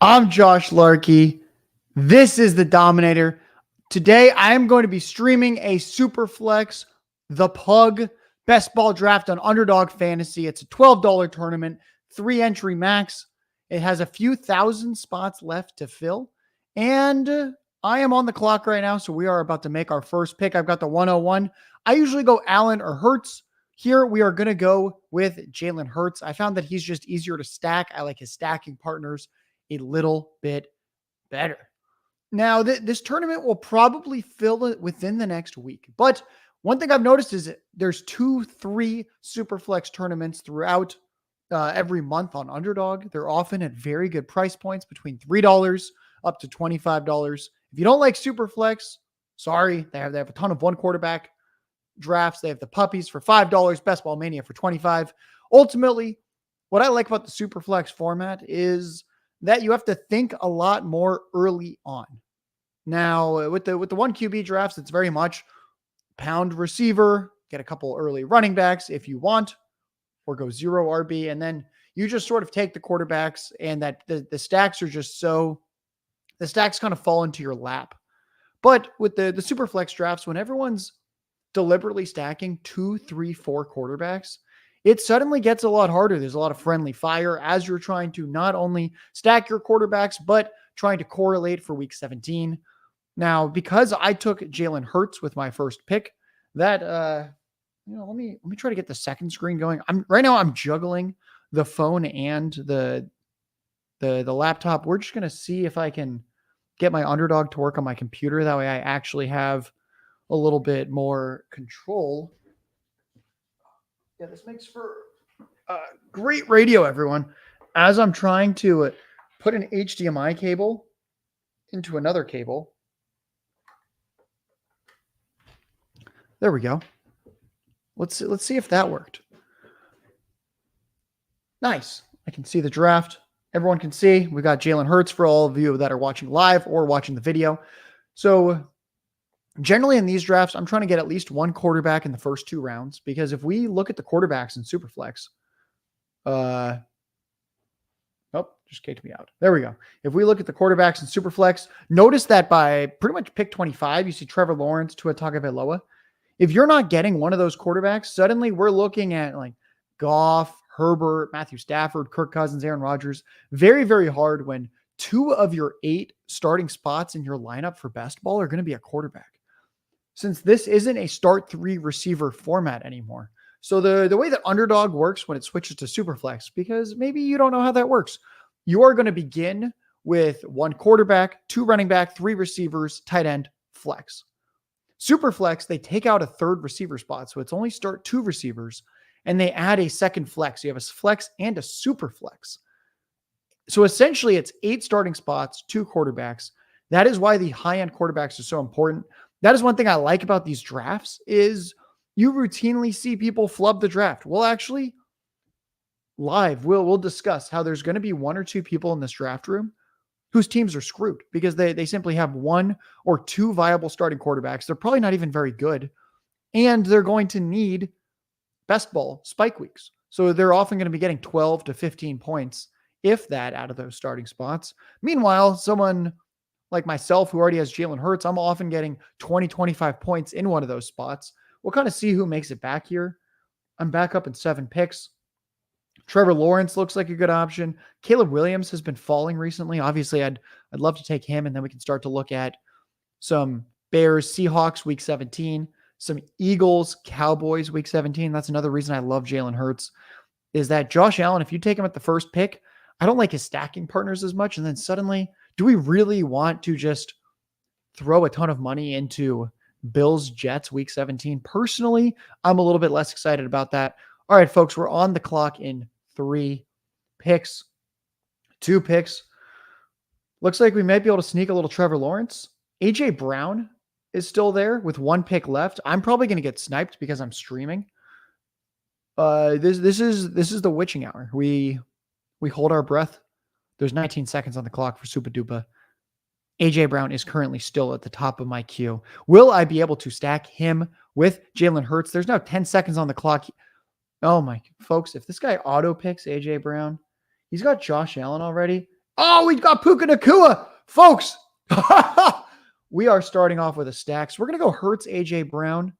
I'm Josh Larky. This is the Dominator. Today, I am going to be streaming a Superflex, the Pug Best Ball Draft on Underdog Fantasy. It's a $12 tournament, 3 entry max. It has a few thousand spots left to fill. And I am on the clock right now, so we are about to make our first pick. I've got the 101. I usually go Allen or Hurts. Here, we are going to go with Jalen Hurts. I found that he's just easier to stack. I like his stacking partners a little bit better. Now, this tournament will probably fill it within the next week. But one thing I've noticed is there's 2-3 Superflex tournaments throughout every month on Underdog. They're often at very good price points, between $3 up to $25. If you don't like Superflex, sorry, they have a ton of one quarterback drafts. They have the puppies for $5, Best Ball Mania for $25. Ultimately, what I like about the Superflex format is that you have to think a lot more early on. Now, with the 1 QB drafts, it's very much pound receiver, get a couple early running backs if you want, or go 0 RB, and then you just sort of take the quarterbacks, and that the stacks are just so, the stacks kind of fall into your lap. But with the Superflex drafts, when everyone's deliberately stacking 2, 3, 4 quarterbacks, it suddenly gets a lot harder. There's a lot of friendly fire as you're trying to not only stack your quarterbacks, but trying to correlate for week 17. Now, because I took Jalen Hurts with my first pick, that let me try to get the second screen going. I'm juggling the phone and the laptop. We're just gonna see if I can get my Underdog to work on my computer. That way I actually have a little bit more control. Yeah, this makes for great radio, everyone. As I'm trying to put an HDMI cable into another cable. There we go. Let's see if that worked. Nice. I can see the draft. Everyone can see. We got Jalen Hurts for all of you that are watching live or watching the video. So generally in these drafts, I'm trying to get at least one quarterback in the first 2 rounds, because if we look at the quarterbacks in Superflex, just kicked me out. There we go. If we look at the quarterbacks in Superflex, notice that by pretty much pick 25, you see Trevor Lawrence, Tua Tagovailoa. If you're not getting one of those quarterbacks, suddenly we're looking at like Goff, Herbert, Matthew Stafford, Kirk Cousins, Aaron Rodgers. Very, very hard when 2 of your 8 starting spots in your lineup for best ball are going to be a quarterback, since this isn't a start 3 receiver format anymore. So the way that Underdog works when it switches to Superflex, because maybe you don't know how that works, you are going to begin with 1 quarterback, 2 running back, 3 receivers, tight end, flex. Superflex, they take out a 3rd receiver spot, so it's only start 2 receivers, and they add a second flex. You have a flex and a Superflex. So essentially, it's 8 starting spots, 2 quarterbacks. That is why the high-end quarterbacks are so important. That is one thing I like about these drafts, is you routinely see people flub the draft. We'll actually we'll discuss how there's going to be 1 or 2 people in this draft room whose teams are screwed because they simply have 1 or 2 viable starting quarterbacks. They're probably not even very good, and they're going to need best ball spike weeks. So they're often going to be getting 12 to 15 points, if that, out of those starting spots. Meanwhile, someone like myself who already has Jalen Hurts, I'm often getting 20, 25 points in one of those spots. We'll kind of see who makes it back here. I'm back up in 7 picks. Trevor Lawrence looks like a good option. Caleb Williams has been falling recently. Obviously, I'd love to take him, and then we can start to look at some Bears, Seahawks week 17, some Eagles, Cowboys week 17. That's another reason I love Jalen Hurts, is that Josh Allen, if you take him at the first pick, I don't like his stacking partners as much. And then suddenly, do we really want to just throw a ton of money into Bills, Jets week 17? Personally, I'm a little bit less excited about that. All right, folks, we're on the clock in 3 picks, 2 picks. Looks like we might be able to sneak a little Trevor Lawrence. AJ Brown is still there with 1 pick left. I'm probably going to get sniped because I'm streaming. This is the witching hour. We hold our breath. There's 19 seconds on the clock for Super Duper. AJ Brown is currently still at the top of my queue. Will I be able to stack him with Jalen Hurts? There's now 10 seconds on the clock. Oh my folks, if this guy auto picks AJ Brown, he's got Josh Allen already. Oh, we got Puka Nakua. Folks, we are starting off with a stack. So we're going to go Hurts, A.J. Brown.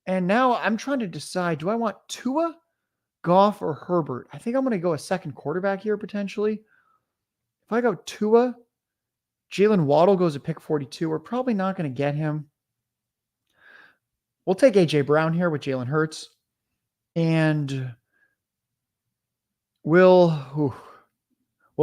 And now I'm trying to decide, do I want Tua, Goff, or Herbert? I think I'm going to go a second quarterback here potentially. If I go Tua, Jalen Waddle goes at pick 42. We're probably not going to get him. We'll take A.J. Brown here with Jalen Hurts. And we'll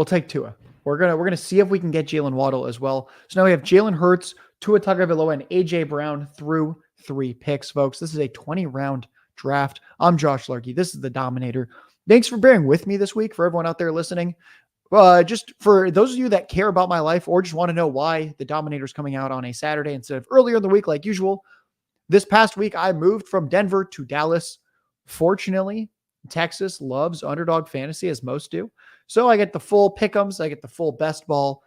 take Tua. We're gonna see if we can get Jalen Waddle as well. So now we have Jalen Hurts, Tua Tagovailoa, and A.J. Brown through 3 picks, folks. This is a 20-round draft. I'm Josh Larky. This is the Dominator. Thanks for bearing with me this week. For everyone out there listening, just for those of you that care about my life or just want to know why the Dominator is coming out on a Saturday instead of earlier in the week like usual, this past week I moved from Denver to Dallas. Fortunately, Texas loves Underdog Fantasy, as most do. So I get the full pick'ems. I get the full best ball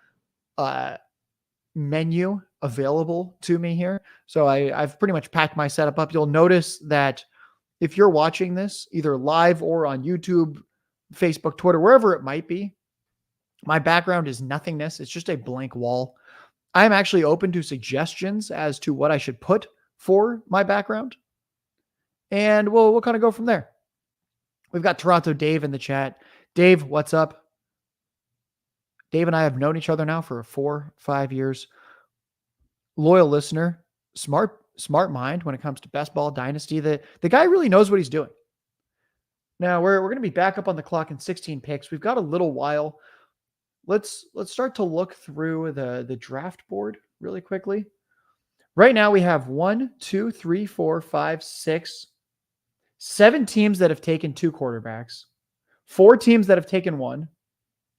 menu available to me here. So I've pretty much packed my setup up. You'll notice that if you're watching this either live or on YouTube, Facebook, Twitter, wherever it might be, my background is nothingness. It's just a blank wall. I'm actually open to suggestions as to what I should put for my background. And we'll kind of go from there. We've got Toronto Dave in the chat. Dave, what's up? Dave and I have known each other now for 4-5 years. Loyal listener, smart mind when it comes to best ball dynasty. The guy really knows what he's doing. Now we're going to be back up on the clock in 16 picks. We've got a little while. Let's start to look through the draft board really quickly. Right now we have 1, 2, 3, 4, 5, 6, 7 teams that have taken 2 quarterbacks, 4 teams that have taken 1,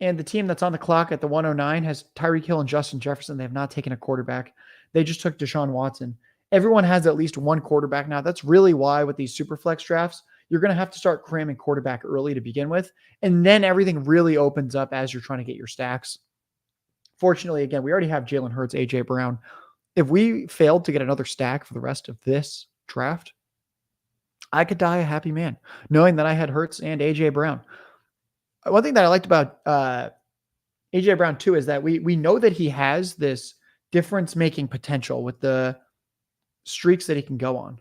and the team that's on the clock at the 109 has Tyreek Hill and Justin Jefferson. They have not taken a quarterback. They just took Deshaun Watson. Everyone has at least 1 quarterback now. That's really why with these Superflex drafts, you're going to have to start cramming quarterback early to begin with, and then everything really opens up as you're trying to get your stacks. Fortunately, again, we already have Jalen Hurts, A.J. Brown. If we failed to get another stack for the rest of this draft, I could die a happy man knowing that I had Hurts and A.J. Brown. One thing that I liked about A.J. Brown too is that we know that he has this difference-making potential with the streaks that he can go on.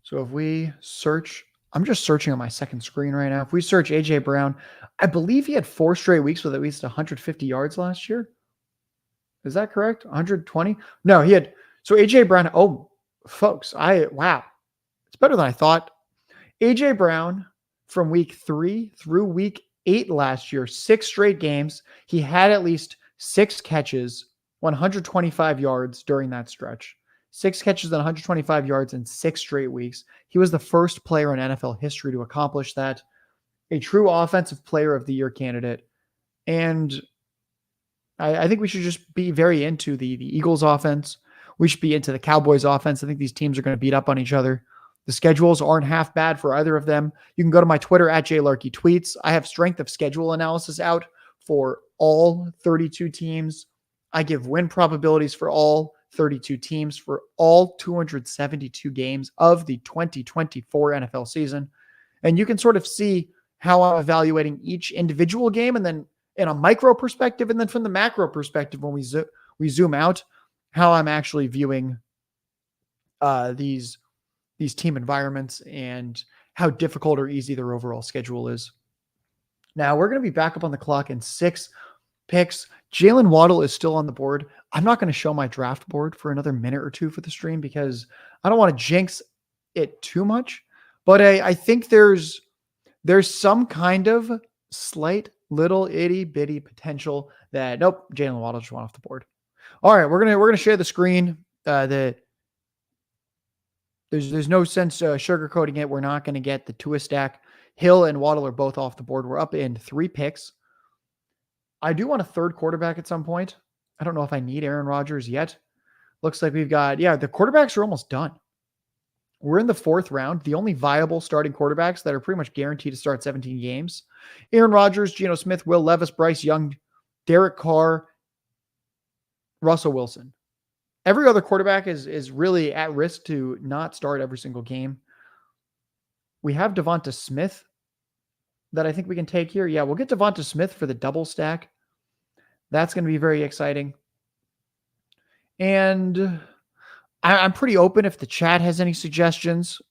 So if we search, I'm just searching on my second screen right now. If we search A.J. Brown, I believe he had 4 straight weeks with at least 150 yards last year. Is that correct? 120? No, he had. So A.J. Brown. Oh, folks, wow. It's better than I thought. A.J. Brown from week 3 through week 8 last year, 6 straight games. He had at least 6 catches, 125 yards during that stretch. 6 catches and 125 yards in 6 straight weeks. He was the first player in NFL history to accomplish that. A true offensive player of the year candidate. And I think we should just be very into the Eagles offense. We should be into the Cowboys offense. I think these teams are going to beat up on each other. The schedules aren't half bad for either of them. You can go to my Twitter at JLarkyTweets. I have strength of schedule analysis out for all 32 teams. I give win probabilities for all 32 teams for all 272 games of the 2024 NFL season. And you can sort of see how I'm evaluating each individual game, and then in a micro perspective, and then from the macro perspective, when we zoom out, how I'm actually viewing these team environments and how difficult or easy their overall schedule is. Now we're going to be back up on the clock in 6 picks. Jalen Waddle is still on the board. I'm not going to show my draft board for another minute or 2 for the stream because I don't want to jinx it too much, but I think there's some kind of slight little itty bitty potential that nope, Jalen Waddle just went off the board. All right, we're gonna share the screen. There's no sense sugarcoating it. We're not going to get the Tua stack. Hill and Waddle are both off the board. We're up in 3 picks. I do want a third quarterback at some point. I don't know if I need Aaron Rodgers yet. Looks like we've got, the quarterbacks are almost done. We're in the 4th round. The only viable starting quarterbacks that are pretty much guaranteed to start 17 games. Aaron Rodgers, Geno Smith, Will Levis, Bryce Young, Derek Carr, Russell Wilson. Every other quarterback is really at risk to not start every single game. We have Devonta Smith that I think we can take here. Yeah, we'll get Devonta Smith for the double stack. That's going to be very exciting. And I'm pretty open if the chat has any suggestions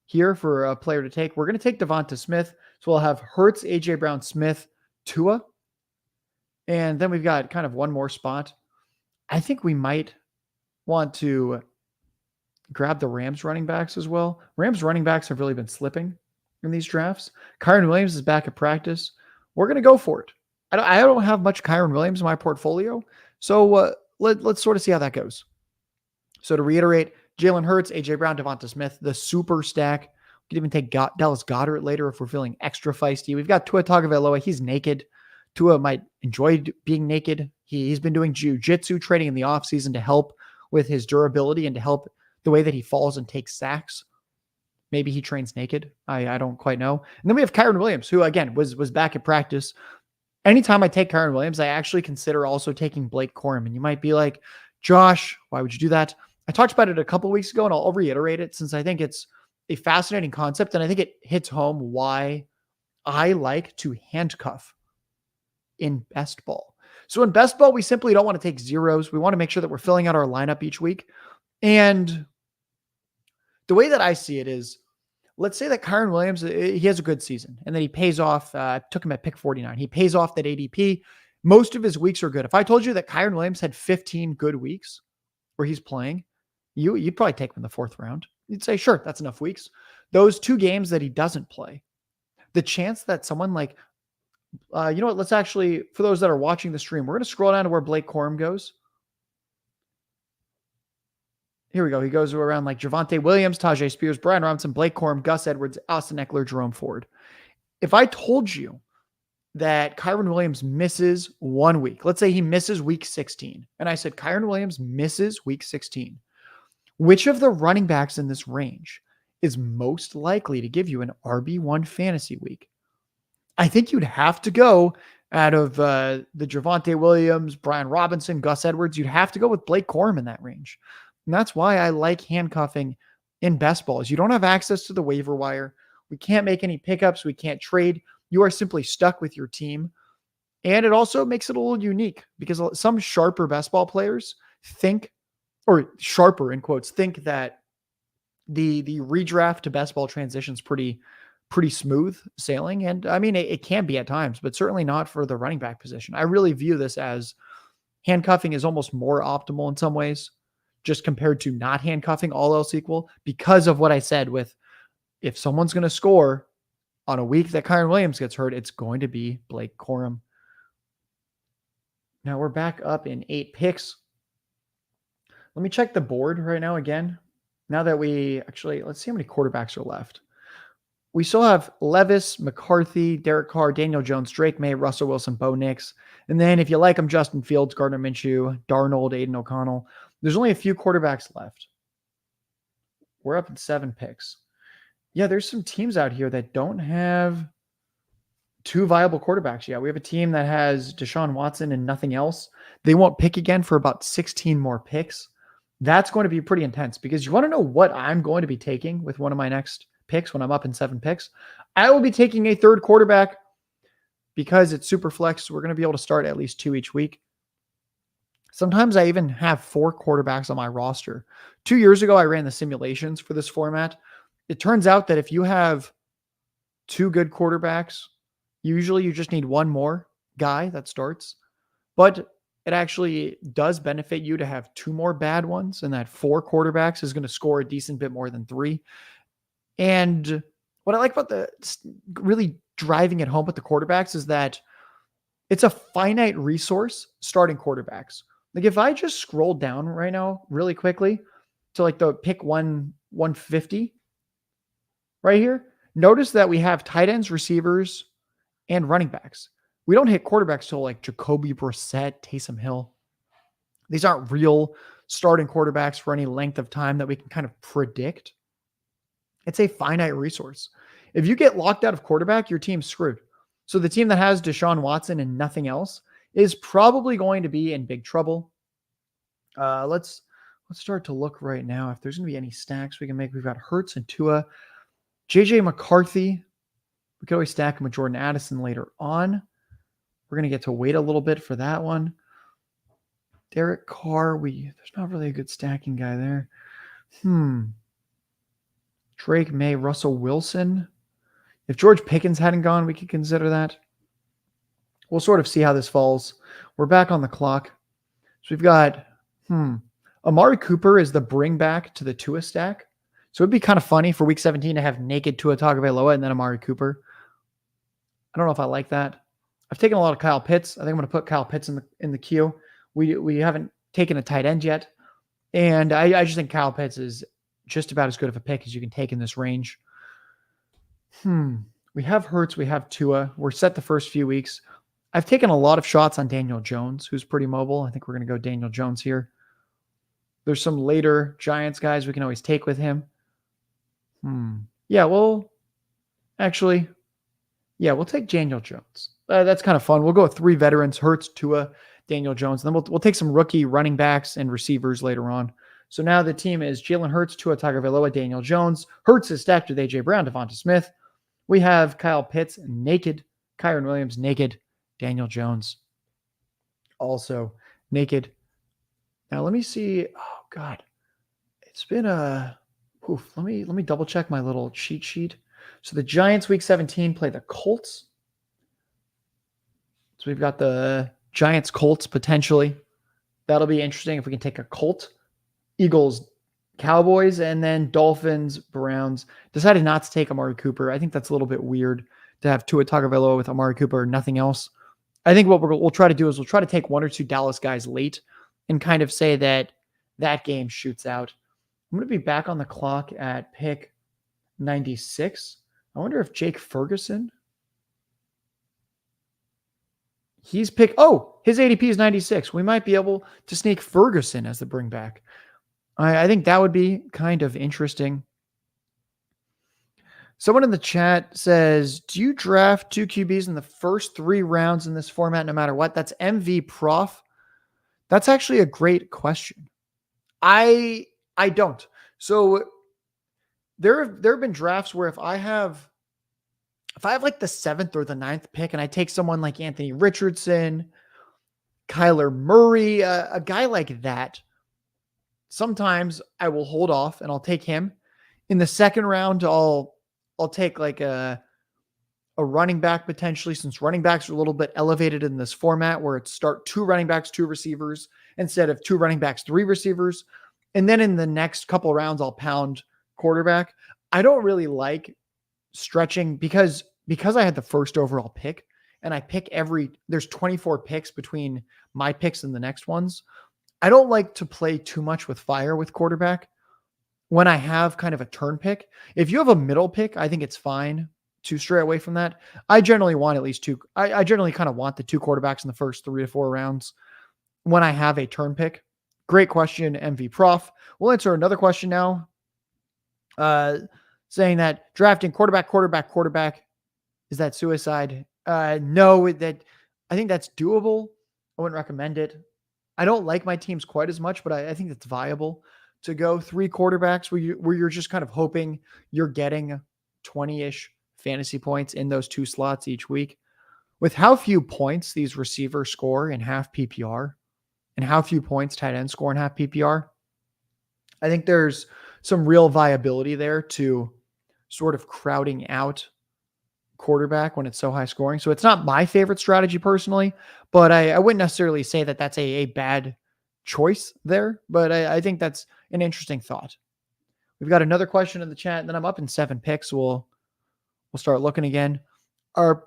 here for a player to take. We're going to take Devonta Smith. So we'll have Hurts, AJ Brown, Smith, Tua. And then we've got kind of one more spot. I think we might want to grab the Rams running backs as well. Rams running backs have really been slipping in these drafts. Kyren Williams is back at practice. We're going to go for it. I don't have much Kyren Williams in my portfolio. So let's sort of see how that goes. So to reiterate, Jalen Hurts, AJ Brown, Devonta Smith, the super stack. We could even take Dallas Goedert later if we're feeling extra feisty. We've got Tua Tagovailoa. He's naked. Tua might enjoy being naked. He's been doing jiu-jitsu training in the offseason to help with his durability and to help the way that he falls and takes sacks. Maybe he trains naked. I don't quite know. And then we have Kyren Williams, who, again, was back at practice. Anytime I take Kyren Williams, I actually consider also taking Blake Corum. And you might be like, Josh, why would you do that? I talked about it a couple weeks ago, and I'll reiterate it since I think it's a fascinating concept, and I think it hits home why I like to handcuff in best ball. So in best ball, we simply don't want to take zeros. We want to make sure that we're filling out our lineup each week. And the way that I see it is, let's say that Kyren Williams, he has a good season, and then he pays off, took him at pick 49. He pays off that ADP. Most of his weeks are good. If I told you that Kyren Williams had 15 good weeks where he's playing, you'd probably take him in the fourth round. You'd say, sure, that's enough weeks. Those 2 games that he doesn't play, the chance that someone like, you know what, let's actually, for those that are watching the stream, we're going to scroll down to where Blake Corum goes. Here we go. He goes around like Javonte Williams, Tajay Spears, Brian Robinson, Blake Corum, Gus Edwards, Austin Eckler, Jerome Ford. If I told you that Kyren Williams misses 1 week, let's say he misses week 16, and I said Kyren Williams misses week 16, which of the running backs in this range is most likely to give you an RB1 fantasy week? I think you'd have to go out of the Javonte Williams, Brian Robinson, Gus Edwards. You'd have to go with Blake Corum in that range. And that's why I like handcuffing in best balls. You don't have access to the waiver wire. We can't make any pickups. We can't trade. You are simply stuck with your team. And it also makes it a little unique because some sharper best ball players think, or sharper in quotes, think that the redraft to best ball transition is pretty smooth sailing. And I mean, it can be at times, but certainly not for the running back position. I really view this as handcuffing is almost more optimal in some ways, just compared to not handcuffing, all else equal, because of what I said with, if someone's going to score on a week that Kyren Williams gets hurt, it's going to be Blake Corum. Now we're back up in 8 picks. Let me check the board right now again. Now that let's see how many quarterbacks are left. We still have Levis, McCarthy, Derek Carr, Daniel Jones, Drake May, Russell Wilson, Bo Nix. And then if you like them, Justin Fields, Gardner Minshew, Darnold, Aiden O'Connell. There's only a few quarterbacks left. We're up at 7 picks. Yeah, there's some teams out here that don't have 2 viable quarterbacks yet. We have a team that has Deshaun Watson and nothing else. They won't pick again for about 16 more picks. That's going to be pretty intense because you want to know what I'm going to be taking with one of my next picks when I'm up in 7 picks. I will be taking a third quarterback because it's Superflex. We're going to be able to start at least 2 each week. Sometimes I even have 4 quarterbacks on my roster. 2 years ago, I ran the simulations for this format. It turns out that if you have 2 good quarterbacks, usually you just need 1 more guy that starts. But it actually does benefit you to have 2 more bad ones, and that 4 quarterbacks is going to score a decent bit more than 3. And what I like about the really driving it home with the quarterbacks is that it's a finite resource starting quarterbacks. Like if I just scroll down right now really quickly to like the pick 150 right here, notice that we have tight ends, receivers, and running backs. We don't hit quarterbacks till like Jacoby Brissett, Taysom Hill. These aren't real starting quarterbacks for any length of time that we can kind of predict. It's a finite resource. If you get locked out of quarterback, your team's screwed. So the team that has Deshaun Watson and nothing else is probably going to be in big trouble. Let's start to look right now if there's going to be any stacks we can make. We've got Hurts and Tua. JJ McCarthy. We could always stack him with Jordan Addison later on. We're going to get to wait a little bit for that one. Derek Carr. There's not really a good stacking guy there. Drake May, Russell Wilson. If George Pickens hadn't gone, we could consider that. We'll sort of see how this falls. We're back on the clock. So we've got, Amari Cooper is the bring back to the Tua stack. So it'd be kind of funny for week 17 to have naked Tua Tagovailoa and then Amari Cooper. I don't know if I like that. I've taken a lot of Kyle Pitts. I think I'm going to put Kyle Pitts in the queue. We haven't taken a tight end yet. And I just think Kyle Pitts is just about as good of a pick as you can take in this range. We have Hurts. We have Tua. We're set the first few weeks. I've taken a lot of shots on Daniel Jones, who's pretty mobile. I think we're going to go Daniel Jones here. There's some later Giants guys we can always take with him. Yeah, we'll take Daniel Jones. That's kind of fun. We'll go with 3 veterans, Hurts, Tua, Daniel Jones. And then we'll take some rookie running backs and receivers later on. So now the team is Jalen Hurts, Tua Tagovailoa, Daniel Jones. Hurts is stacked with A.J. Brown, Devonta Smith. We have Kyle Pitts naked, Kyron Williams naked, Daniel Jones also naked. Now let me see. Oh God, it's been let me double check my little cheat sheet. So the Giants week 17 play the Colts. So we've got the Giants Colts potentially. That'll be interesting if we can take a Colt. Eagles, Cowboys, and then Dolphins, Browns. Decided not to take Amari Cooper. I think that's a little bit weird to have Tua Tagovailoa with Amari Cooper and nothing else. I think what we'll try to do is we'll try to take 1 or 2 Dallas guys late and kind of say that game shoots out. I'm going to be back on the clock at pick 96. I wonder if Jake Ferguson. His ADP is 96. We might be able to sneak Ferguson as the bring back. I think that would be kind of interesting. Someone in the chat says, do you draft 2 QBs in the first 3 rounds in this format no matter what? That's MV Prof. That's actually a great question. I don't. So there have been drafts where if I have like the 7th or the 9th pick and I take someone like Anthony Richardson, Kyler Murray, a guy like that, sometimes I will hold off and I'll take him. In the 2nd round, I'll take like a running back potentially, since running backs are a little bit elevated in this format where it's start 2 running backs, 2 receivers instead of 2 running backs, 3 receivers. And then in the next couple rounds, I'll pound quarterback. I don't really like stretching because I had the first overall pick and I pick there's 24 picks between my picks and the next ones. I don't like to play too much with fire with quarterback when I have kind of a turn pick. If you have a middle pick, I think it's fine to stray away from that. I generally want at least 2. I generally kind of want the 2 quarterbacks in the first 3 to 4 rounds when I have a turn pick. Great question, MV Prof. We'll answer another question now. Saying that drafting quarterback, is that suicide? No, I think that's doable. I wouldn't recommend it. I don't like my teams quite as much, but I think it's viable to go 3 quarterbacks where you're just kind of hoping you're getting 20-ish fantasy points in those 2 slots each week. With how few points these receivers score in half PPR and how few points tight ends score in half PPR, I think there's some real viability there to sort of crowding out quarterback when it's so high scoring. So it's not my favorite strategy personally, but I wouldn't necessarily say that that's a bad choice there, but I think that's an interesting thought. We've got another question in the chat, and then I'm up in 7 picks. We'll start looking again. Are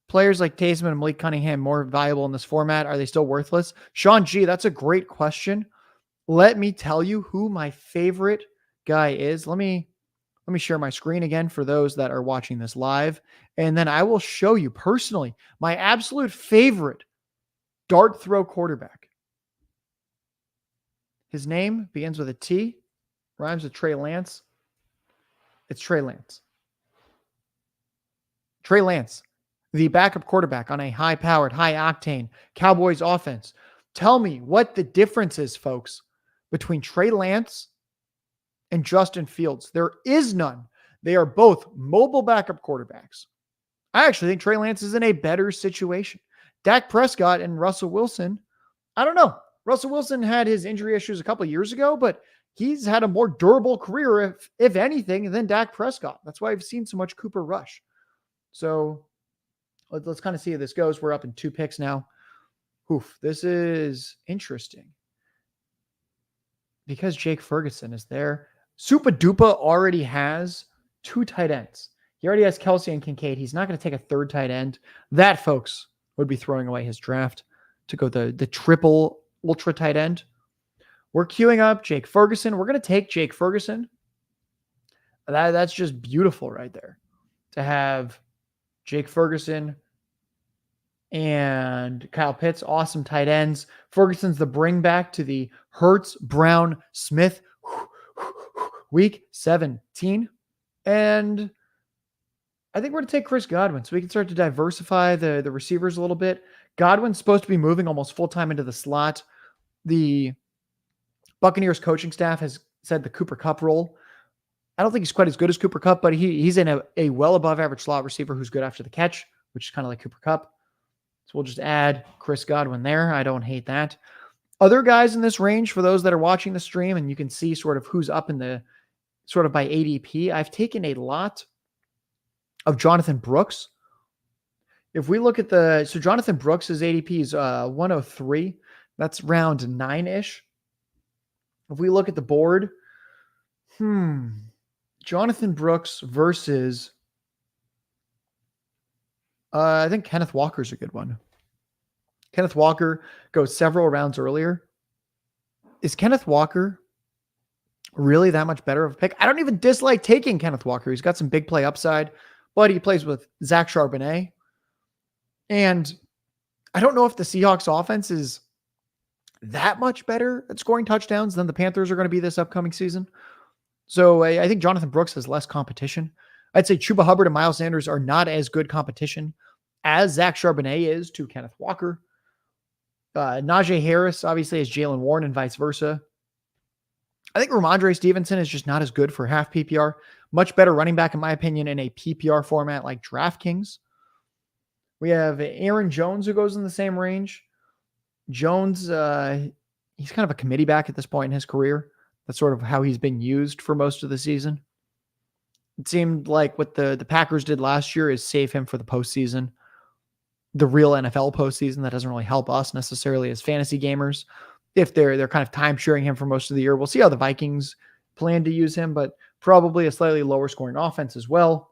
players like Taysom and Malik Cunningham more valuable in this format? Are they still worthless? Sean G, that's a great question. Let me tell you who my favorite guy is. Let me share my screen again for those that are watching this live, and then I will show you personally my absolute favorite dart throw quarterback. His name begins with a T, rhymes with Trey Lance. It's Trey Lance. Trey Lance, the backup quarterback on a high-powered, high-octane Cowboys offense. Tell me what the difference is, folks, between Trey Lance and Justin Fields. There is none. They are both mobile backup quarterbacks. I actually think Trey Lance is in a better situation. Dak Prescott and Russell Wilson, I don't know. Russell Wilson had his injury issues a couple of years ago, but he's had a more durable career, if anything, than Dak Prescott. That's why I've seen so much Cooper Rush. So let's kind of see how this goes. We're up in 2 picks now. Oof, this is interesting because Jake Ferguson is there. Supa Dupa already has 2 tight ends. He already has Kelsey and Kincaid. He's not going to take a 3rd tight end. That, folks, would be throwing away his draft to go the triple ultra tight end. We're queuing up Jake Ferguson. We're going to take Jake Ferguson. That's just beautiful right there to have Jake Ferguson and Kyle Pitts, awesome tight ends. Ferguson's the bring back to the Hurts, Brown, Smith week 17. And I think we're going to take Chris Godwin so we can start to diversify the receivers a little bit. Godwin's supposed to be moving almost full-time into the slot. The Buccaneers coaching staff has said the Cooper Kupp role. I don't think he's quite as good as Cooper Kupp, but he's in a well above average slot receiver who's good after the catch, which is kind of like Cooper Kupp. So we'll just add Chris Godwin there. I don't hate that. Other guys in this range, for those that are watching the stream, and you can see sort of who's up in the sort of by ADP, I've taken a lot of Jonathan Brooks. If we look at so Jonathan Brooks' ADP is 103. That's round 9-ish. If we look at the board, Jonathan Brooks versus, I think Kenneth Walker's a good one. Kenneth Walker goes several rounds earlier. Is Kenneth Walker really that much better of a pick? I don't even dislike taking Kenneth Walker. He's got some big play upside, but he plays with Zach Charbonnet. And I don't know if the Seahawks offense is that much better at scoring touchdowns than the Panthers are going to be this upcoming season. So I think Jonathan Brooks has less competition. I'd say Chuba Hubbard and Miles Sanders are not as good competition as Zach Charbonnet is to Kenneth Walker. Najee Harris obviously is Jalen Warren and vice versa. I think Ramondre Stevenson is just not as good for half PPR. Much better running back, in my opinion, in a PPR format like DraftKings. We have Aaron Jones who goes in the same range. Jones, he's kind of a committee back at this point in his career. That's sort of how he's been used for most of the season. It seemed like what the Packers did last year is save him for the postseason, the real NFL postseason. That doesn't really help us necessarily as fantasy gamers if they're kind of time sharing him for most of the year. We'll see how the Vikings plan to use him, but probably a slightly lower scoring offense as well.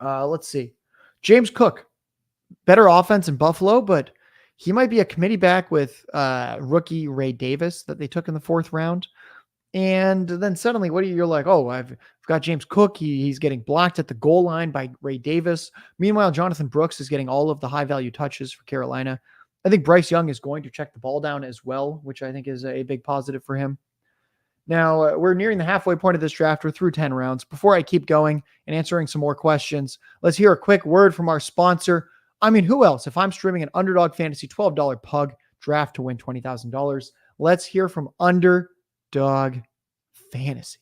Let's see. James Cook, better offense in Buffalo, but he might be a committee back with rookie Ray Davis that they took in the 4th round. And then suddenly, you're like, oh, I've got James Cook. He's getting blocked at the goal line by Ray Davis. Meanwhile, Jonathan Brooks is getting all of the high value touches for Carolina. I think Bryce Young is going to check the ball down as well, which I think is a big positive for him. Now, we're nearing the halfway point of this draft. We're through 10 rounds. Before I keep going and answering some more questions, let's hear a quick word from our sponsor. I mean, who else? If I'm streaming an Underdog Fantasy $12 pug draft to win $20,000, let's hear from Underdog Fantasy.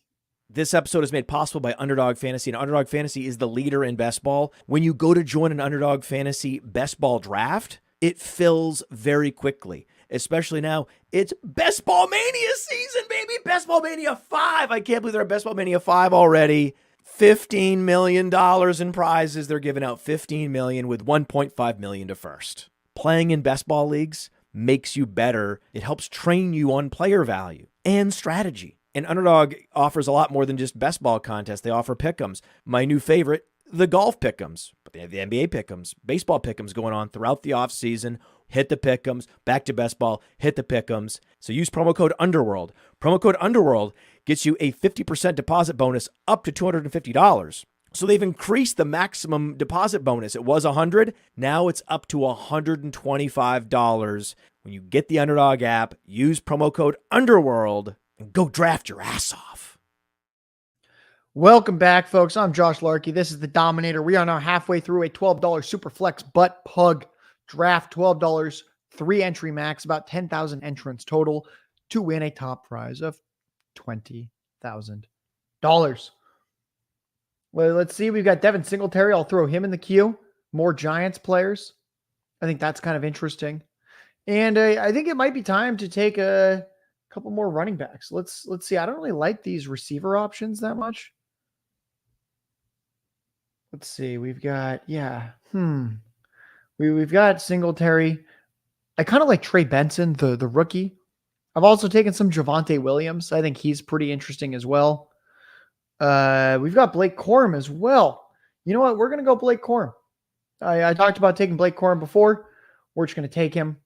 This episode is made possible by Underdog Fantasy, and Underdog Fantasy is the leader in best ball. When you go to join an Underdog Fantasy best ball draft, it fills very quickly, especially now. It's Best Ball Mania season, baby. Best Ball Mania 5. I can't believe they're at Best Ball Mania 5 already. $15 million in prizes. They're giving out $15 million with $1.5 million to first. Playing in best ball leagues makes you better. It helps train you on player value and strategy. And Underdog offers a lot more than just best ball contests. They offer pick'ems. My new favorite, the golf pick'ems. But they have the NBA pick'ems, baseball pick'ems going on throughout the offseason. Hit the pick'ems, back to best ball, hit the pick'ems. So use promo code Underworld. Promo code Underworld gets you a 50% deposit bonus up to $250. So they've increased the maximum deposit bonus. It was $100. Now it's up to $125. When you get the Underdog app, use promo code Underworld and go draft your ass off. Welcome back, folks. I'm Josh Larky. This is the Dominator. We are now halfway through a $12 Superflex butt pug draft. $12, 3 entry max, about 10,000 entrants total to win a top prize of $20,000. Well, let's see. We've got Devin Singletary. I'll throw him in the queue. More Giants players. I think that's kind of interesting. And I think it might be time to take a couple more running backs. Let's see. I don't really like these receiver options that much. Let's see. We've got, We've got Singletary. I kind of like Trey Benson, the rookie. I've also taken some Javonte Williams. I think he's pretty interesting as well. We've got Blake Corum as well. You know what? We're going to go Blake Corum. I talked about taking Blake Corum before. We're just going to take him.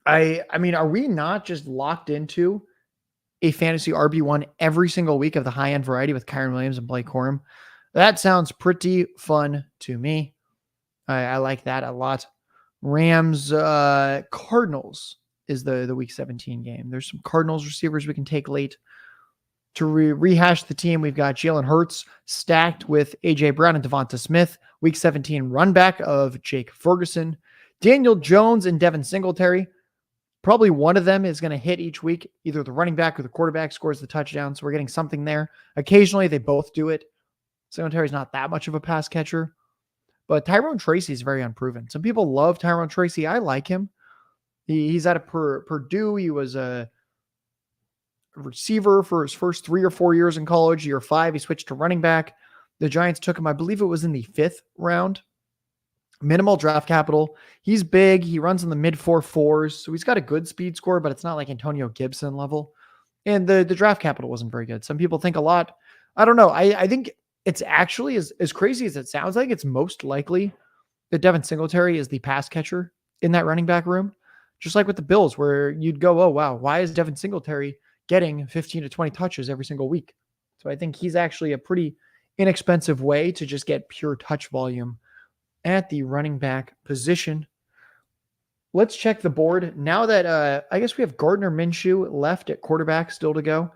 I mean, are we not just locked into a fantasy RB1 every single week of the high-end variety with Kyren Williams and Blake Corum? That sounds pretty fun to me. I like that a lot. Rams, Cardinals is the week 17 game. There's some Cardinals receivers we can take late. To rehash the team, we've got Jalen Hurts stacked with A.J. Brown and Devonta Smith. Week 17 run back of Jake Ferguson. Daniel Jones and Devin Singletary. Probably one of them is going to hit each week. Either the running back or the quarterback scores the touchdown, so we're getting something there. Occasionally, they both do it. Singletary's not that much of a pass catcher. But Tyrone Tracy is very unproven. Some people love Tyrone Tracy. I like him. He's out of Purdue. He was a receiver for his first 3 or 4 years in college. Year 5, he switched to running back. The Giants took him, I believe it was in the 5th round. Minimal draft capital. He's big. He runs in the mid 4.4s. So he's got a good speed score, but it's not like Antonio Gibson level. And the draft capital wasn't very good. Some people think a lot. I don't know. I think it's actually as crazy as it sounds like, it's most likely that Devin Singletary is the pass catcher in that running back room. Just like with the Bills, where you'd go, oh, wow, why is Devin Singletary getting 15 to 20 touches every single week? So I think he's actually a pretty inexpensive way to just get pure touch volume at the running back position. Let's check the board. Now that I guess we have Gardner Minshew left at quarterback still to go.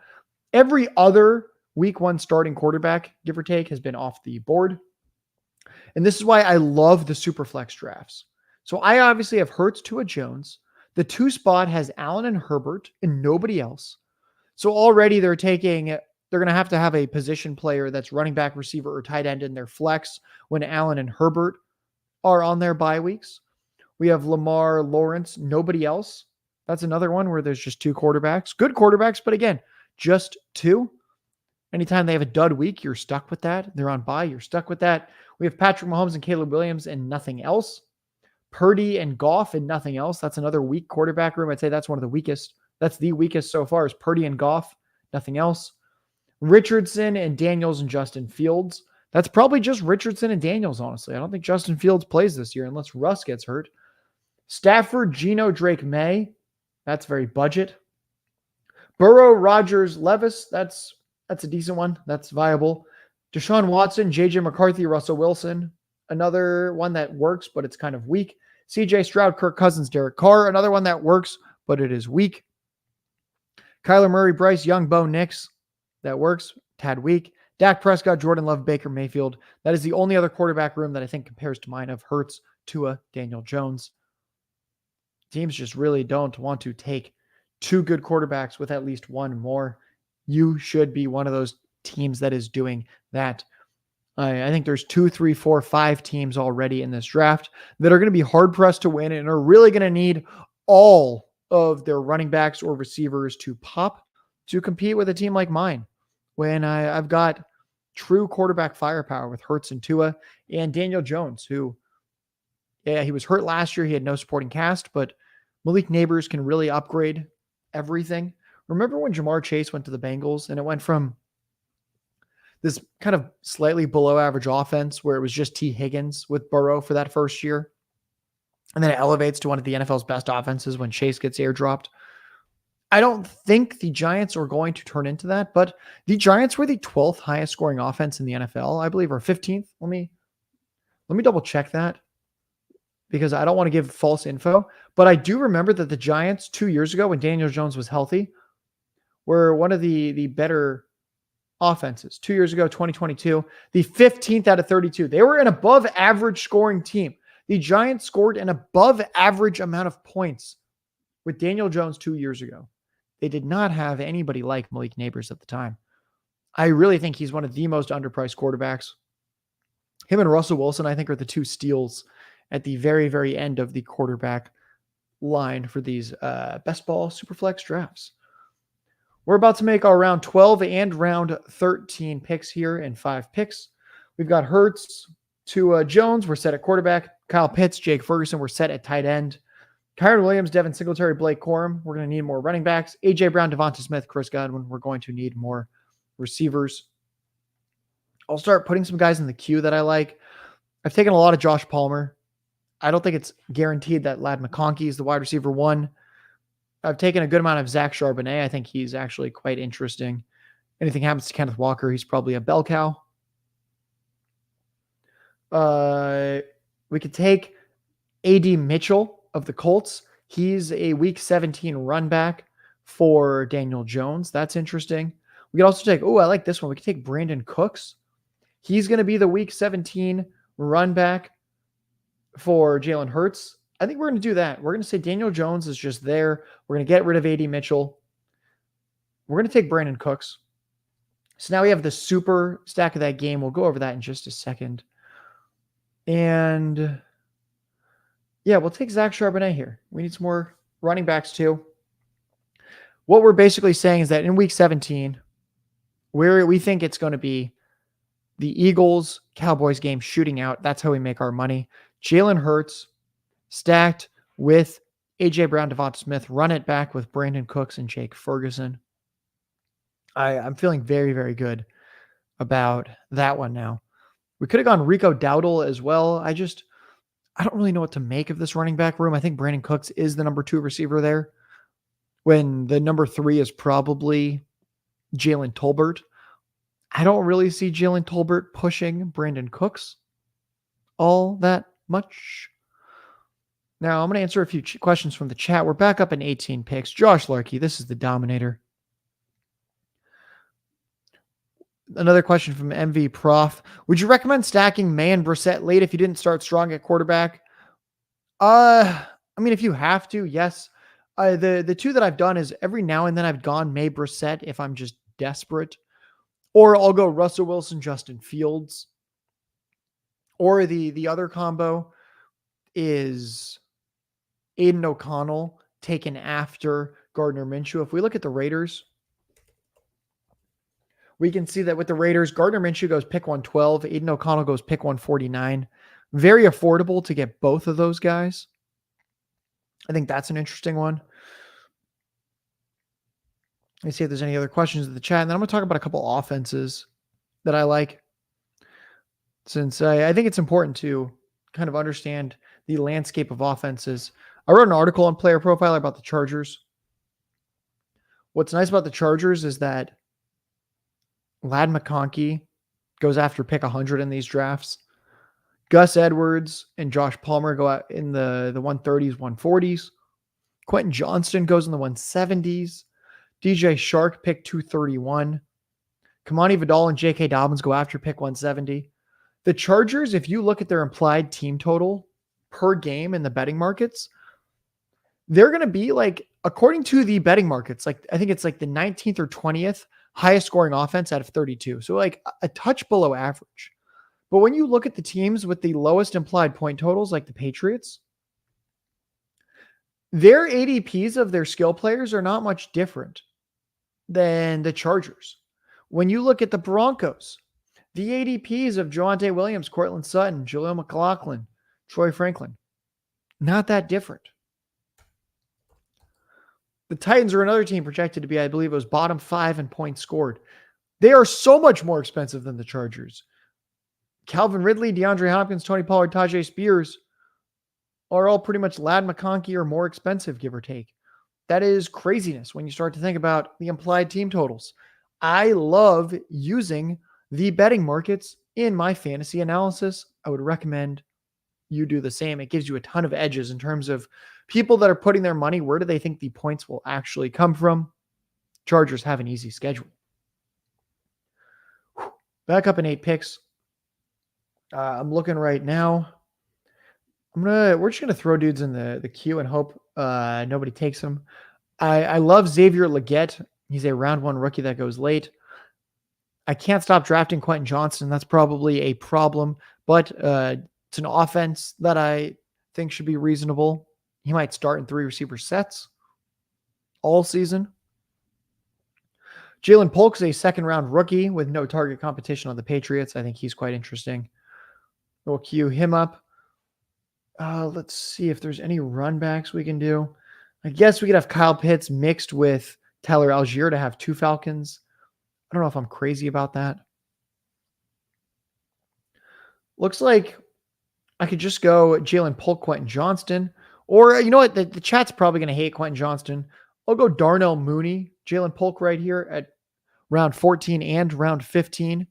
Every other week 1 starting quarterback, give or take, has been off the board. And this is why I love the Superflex drafts. So I obviously have Hurts, Tua, Jones. The 2 spot has Allen and Herbert and nobody else. So already they're going to have a position player that's running back, receiver, or tight end in their flex when Allen and Herbert are on their bye weeks. We have Lamar, Lawrence, nobody else. That's another one where there's just 2 quarterbacks. Good quarterbacks, but again, just 2. Anytime they have a dud week, you're stuck with that. They're on bye, you're stuck with that. We have Patrick Mahomes and Caleb Williams and nothing else. Purdy and Goff and nothing else. That's another weak quarterback room. I'd say that's one of the weakest. That's the weakest so far is Purdy and Goff, nothing else. Richardson and Daniels and Justin Fields. That's probably just Richardson and Daniels, honestly. I don't think Justin Fields plays this year unless Russ gets hurt. Stafford, Geno, Drake, May. That's very budget. Burrow, Rodgers, Levis. That's a decent one. That's viable. Deshaun Watson, JJ McCarthy, Russell Wilson. Another one that works, but it's kind of weak. CJ Stroud, Kirk Cousins, Derek Carr. Another one that works, but it is weak. Kyler Murray, Bryce Young, Bo Nix. That works. Tad weak. Dak Prescott, Jordan Love, Baker Mayfield. That is the only other quarterback room that I think compares to mine of Hurts, Tua, Daniel Jones. Teams just really don't want to take 2 good quarterbacks with at least 1 more. You should be one of those teams that is doing that. I think there's 2, 3, 4, 5 teams already in this draft that are going to be hard pressed to win and are really going to need all of their running backs or receivers to pop to compete with a team like mine. When I've got true quarterback firepower with Hurts and Tua and Daniel Jones, who, he was hurt last year. He had no supporting cast, but Malik Neighbors can really upgrade everything. Remember when Jamar Chase went to the Bengals and it went from this kind of slightly below average offense where it was just T. Higgins with Burrow for that first year. And then it elevates to one of the NFL's best offenses when Chase gets airdropped. I don't think the Giants are going to turn into that, but the Giants were the 12th highest scoring offense in the NFL, I believe, or 15th. Let me double check that because I don't want to give false info, but I do remember that the Giants 2 years ago when Daniel Jones was healthy were one of the better offenses. 2 years ago, 2022, the 15th out of 32. They were an above average scoring team. The Giants scored an above average amount of points with Daniel Jones 2 years ago. They did not have anybody like Malik Neighbors at the time. I really think he's one of the most underpriced quarterbacks. Him and Russell Wilson, I think, are the two steals at the very, very end of the quarterback line for these best ball Superflex drafts. We're about to make our round 12 and round 13 picks here in 5 picks. We've got Hurts to Jones. We're set at quarterback. Kyle Pitts, Jake Ferguson. We're set at tight end. Kyron Williams, Devin Singletary, Blake Corum. We're going to need more running backs. A.J. Brown, Devonta Smith, Chris Godwin. We're going to need more receivers. I'll start putting some guys in the queue that I like. I've taken a lot of Josh Palmer. I don't think it's guaranteed that Ladd McConkey is the wide receiver 1. I've taken a good amount of Zach Charbonnet. I think he's actually quite interesting. Anything happens to Kenneth Walker, he's probably a bell cow. We could take A.D. Mitchell of the Colts. He's a week 17 run back for Daniel Jones. That's interesting. We could also take, I like this one. We could take Brandon Cooks. He's going to be the week 17 run back for Jalen Hurts. I think we're going to do that. We're going to say Daniel Jones is just there. We're going to get rid of A.D. Mitchell. We're going to take Brandon Cooks. So now we have the super stack of that game. We'll go over that in just a second. And yeah, we'll take Zach Charbonnet here. We need some more running backs too. What we're basically saying is that in week 17, we think it's going to be the Eagles Cowboys game shooting out. That's how we make our money. Jalen Hurts stacked with A.J. Brown, Devonta Smith, run it back with Brandon Cooks and Jake Ferguson. I'm feeling very, very good about that one now. We could have gone Rico Dowdle as well. I don't really know what to make of this running back room. I think Brandon Cooks is the number 2 receiver there, when the number 3 is probably Jalen Tolbert. I don't really see Jalen Tolbert pushing Brandon Cooks all that much. Now, I'm going to answer a few questions from the chat. We're back up in 18 picks. Josh Larky, this is the Dominator. Another question from MV Prof. Would you recommend stacking May and Brissett late if you didn't start strong at quarterback? If you have to, yes. The two that I've done is every now and then I've gone May Brissett if I'm just desperate. Or I'll go Russell Wilson, Justin Fields. Or the other combo is Aiden O'Connell taken after Gardner Minshew. If we look at the Raiders, we can see that with the Raiders, Gardner Minshew goes pick 112. Aiden O'Connell goes pick 149. Very affordable to get both of those guys. I think that's an interesting one. Let me see if there's any other questions in the chat. And then I'm going to talk about a couple offenses that I like, since I think it's important to kind of understand the landscape of offenses. I wrote an article on Player Profiler about the Chargers. What's nice about the Chargers is that Ladd McConkey goes after pick 100 in these drafts. Gus Edwards and Josh Palmer go out in the 130s, 140s. Quentin Johnston goes in the 170s. DJ Shark pick 231. Kamani Vidal and J.K. Dobbins go after pick 170. The Chargers, if you look at their implied team total per game in the betting markets, they're going to be like, according to the betting markets, like I think it's like the 19th or 20th highest scoring offense out of 32. So like a touch below average. But when you look at the teams with the lowest implied point totals, like the Patriots, their ADPs of their skill players are not much different than the Chargers. When you look at the Broncos, the ADPs of Javonte Williams, Cortland Sutton, Jaleel McLaughlin, Troy Franklin, not that different. The Titans are another team projected to be, I believe it was bottom 5 in points scored. They are so much more expensive than the Chargers. Calvin Ridley, DeAndre Hopkins, Tony Pollard, Tajay Spears are all pretty much Ladd McConkey or more expensive, give or take. That is craziness when you start to think about the implied team totals. I love using the betting markets in my fantasy analysis. I would recommend you do the same. It gives you a ton of edges in terms of people that are putting their money. Where do they think the points will actually come from? Chargers have an easy schedule. Back up in 8 picks. I'm looking right now. We're just gonna throw dudes in the queue and hope nobody takes them. I love Xavier Legette. He's a round 1 rookie that goes late. I can't stop drafting Quentin Johnston. That's probably a problem, but it's an offense that I think should be reasonable. He might start in 3 receiver sets all season. Jalen Polk is a second-round rookie with no target competition on the Patriots. I think he's quite interesting. We'll queue him up. Let's see if there's any run backs we can do. I guess we could have Kyle Pitts mixed with Tyler Algier to have 2 Falcons. I don't know if I'm crazy about that. Looks like I could just go Jalen Polk, Quentin Johnston. Or, you know what? The chat's probably going to hate Quentin Johnston. I'll go Darnell Mooney, Jalen Polk right here at round 14 and round 15,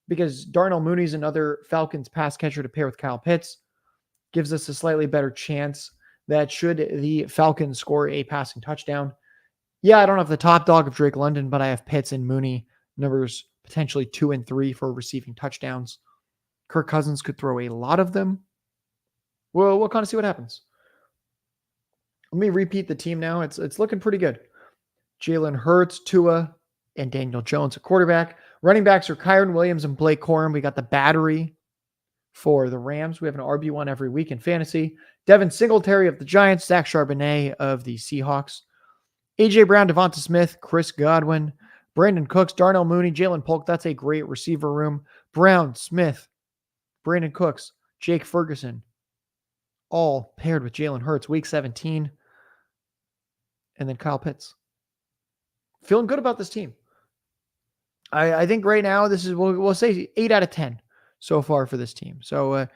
because Darnell Mooney is another Falcons pass catcher to pair with Kyle Pitts. Gives us a slightly better chance that should the Falcons score a passing touchdown. Yeah, I don't have the top dog of Drake London, but I have Pitts and Mooney, numbers potentially 2 and 3 for receiving touchdowns. Kirk Cousins could throw a lot of them. Well, we'll kind of see what happens. Let me repeat the team now. It's looking pretty good. Jalen Hurts, Tua, and Daniel Jones at quarterback. Running backs are Kyron Williams and Blake Corum. We got the battery for the Rams. We have an RB1 every week in fantasy. Devin Singletary of the Giants, Zach Charbonnet of the Seahawks. A.J. Brown, Devonta Smith, Chris Godwin, Brandon Cooks, Darnell Mooney, Jalen Polk. That's a great receiver room. Brown, Smith, Brandon Cooks, Jake Ferguson, all paired with Jalen Hurts, week 17. And then Kyle Pitts. Feeling good about this team. I think right now this is, we'll say 8 out of 10 so far for this team. So